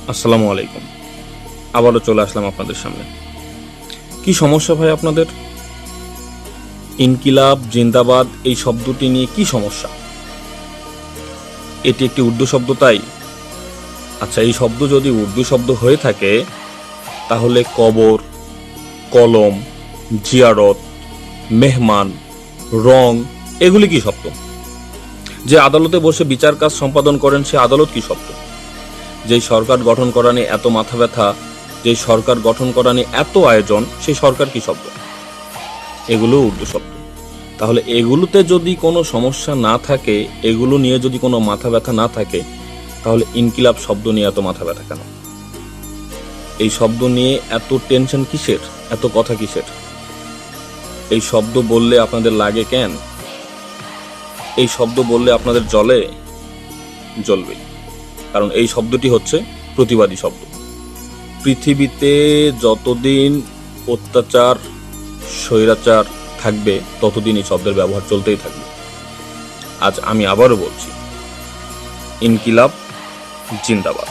আসসালামু আলাইকুম। আবারও চলে আসলাম আপনাদের সামনে। কি সমস্যা ভাই আপনাদের? ইনকিলাব জিন্দাবাদ এই শব্দটি নিয়ে কি সমস্যা? এটি একটি উর্দু শব্দ তাই? আচ্ছা, এই শব্দ যদি উর্দু শব্দ হয়ে থাকে তাহলে কবর, কলম, জিয়ারত, মেহমান, রং এগুলি কি শব্দ? যে আদালতে বসে বিচার কাজ সম্পাদন করেন সে আদালত কি শব্দ? যেই সরকার গঠন করা নিয়ে এত মাথা ব্যথা, যেই সরকার গঠন করা নিয়ে এত আয়োজন, সেই সরকার কি শব্দ? এগুলো উর্দু শব্দ। তাহলে এগুলোতে যদি কোনো সমস্যা না থাকে, এগুলো নিয়ে যদি কোনো মাথা ব্যথা না থাকে, তাহলে ইনকিলাব শব্দ নিয়ে এত মাথা ব্যথা কেন? এই শব্দ নিয়ে এত টেনশন কিসের, এত কথা কিসের? এই শব্দ বললে আপনাদের লাগে কেন? এই শব্দ বললে আপনাদের জ্বলবে, কারণ এই শব্দটি হচ্ছে প্রতিবাদী শব্দ। পৃথিবীতে যতদিন অত্যাচার, স্বৈরাচার থাকবে ততদিন এই শব্দের ব্যবহার চলতেই থাকবে। আজ আমি আবারও বলছি, ইনকিলাব জিন্দাবাদ।